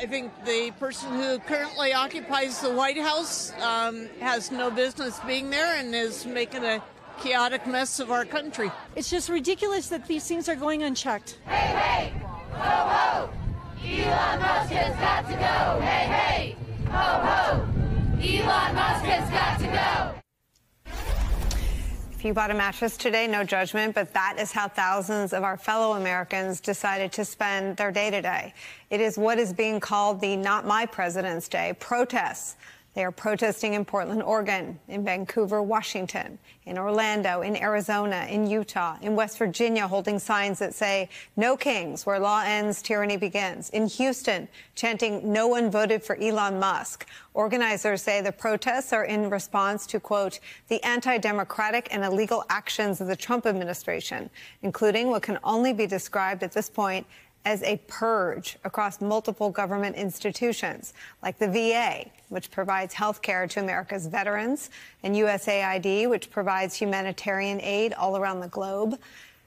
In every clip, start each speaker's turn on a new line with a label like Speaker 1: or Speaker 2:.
Speaker 1: I think the person who currently occupies the White House has no business being there and is making a chaotic mess of our country.
Speaker 2: It's just ridiculous that these things are going unchecked.
Speaker 3: Hey, hey, ho, ho, Elon Musk has got to go. Hey, hey, ho, ho, Elon Musk has got to go.
Speaker 4: If you bought a mattress today, no judgment, but that is how thousands of our fellow Americans decided to spend their day today. It is what is being called the Not My President's Day protests. They are protesting in Portland, Oregon, in Vancouver, Washington, in Orlando, in Arizona, in Utah, in West Virginia, holding signs that say, "No kings, where law ends, tyranny begins." In Houston, chanting, "No one voted for Elon Musk." Organizers say the protests are in response to, quote, the anti-democratic and illegal actions of the Trump administration, including what can only be described at this point as a purge across multiple government institutions, like the VA, which provides health care to America's veterans, and USAID, which provides humanitarian aid all around the globe,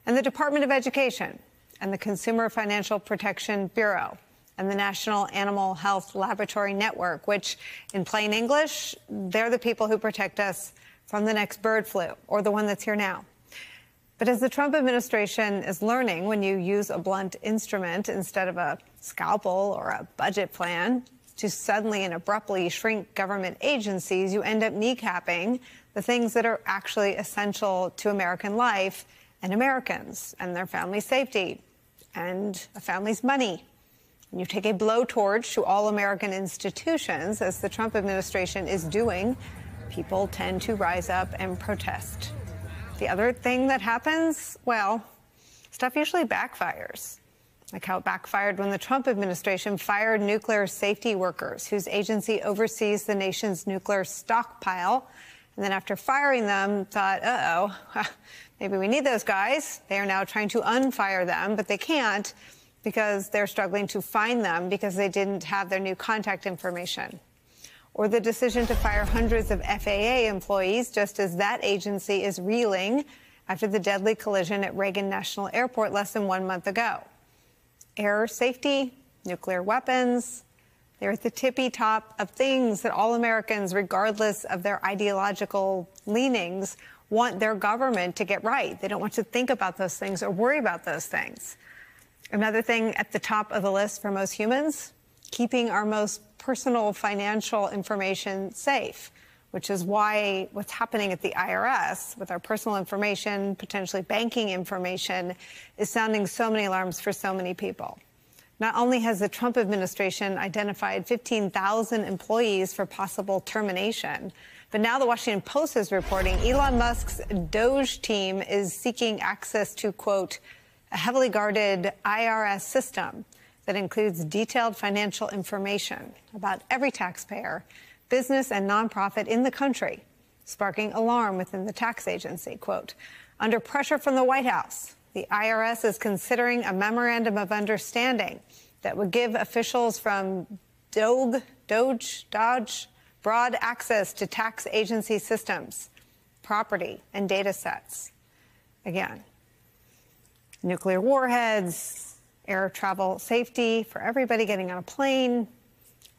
Speaker 4: and the Department of Education, and the Consumer Financial Protection Bureau, and the National Animal Health Laboratory Network, which, in plain English, they're the people who protect us from the next bird flu, or the one that's here now. But as the Trump administration is learning, when you use a blunt instrument instead of a scalpel or a budget plan to suddenly and abruptly shrink government agencies, you end up kneecapping the things that are actually essential to American life and Americans and their family safety and a family's money. When you take a blowtorch to all American institutions, as the Trump administration is doing, people tend to rise up and protest. The other thing that happens, well, stuff usually backfires, like how it backfired when the Trump administration fired nuclear safety workers whose agency oversees the nation's nuclear stockpile. And then after firing them, thought, maybe we need those guys. They are now trying to unfire them, but they can't because they're struggling to find them because they didn't have their new contact information. Or the decision to fire hundreds of FAA employees just as that agency is reeling after the deadly collision at Reagan National Airport less than 1 month ago. Air safety, nuclear weapons, they're at the tippy top of things that all Americans, regardless of their ideological leanings, want their government to get right. They don't want to think about those things or worry about those things. Another thing at the top of the list for most humans, keeping our most personal financial information safe, which is why what's happening at the IRS with our personal information, potentially banking information, is sounding so many alarms for so many people. Not only has the Trump administration identified 15,000 employees for possible termination, but now the Washington Post is reporting Elon Musk's Doge team is seeking access to, quote, a heavily guarded IRS system that includes detailed financial information about every taxpayer, business and nonprofit in the country, sparking alarm within the tax agency. Quote, under pressure from the White House, the IRS is considering a memorandum of understanding that would give officials from Doge, broad access to tax agency systems, property, and data sets. Again, nuclear warheads, air travel safety for everybody getting on a plane,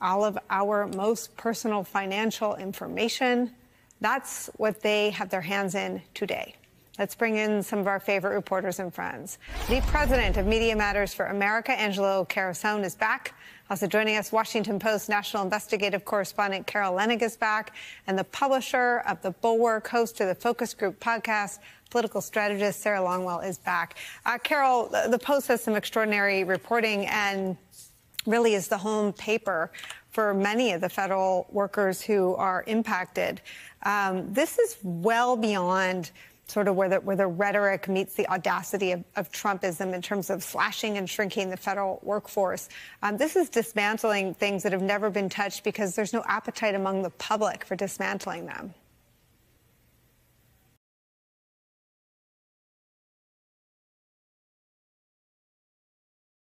Speaker 4: all of our most personal financial information. That's what they have their hands in today. Let's bring in some of our favorite reporters and friends. The president of Media Matters for America, Angelo Carusone, is back. Also joining us, Washington Post national investigative correspondent Carol Leonnig is back, and the publisher of The Bulwark, host of the Focus Group podcast, political strategist Sarah Longwell is back. Carol, the Post has some extraordinary reporting and really is the home paper for many of the federal workers who are impacted. This is well beyond sort of where the rhetoric meets the audacity of Trumpism in terms of slashing and shrinking the federal workforce. This is dismantling things that have never been touched because there's no appetite among the public for dismantling them.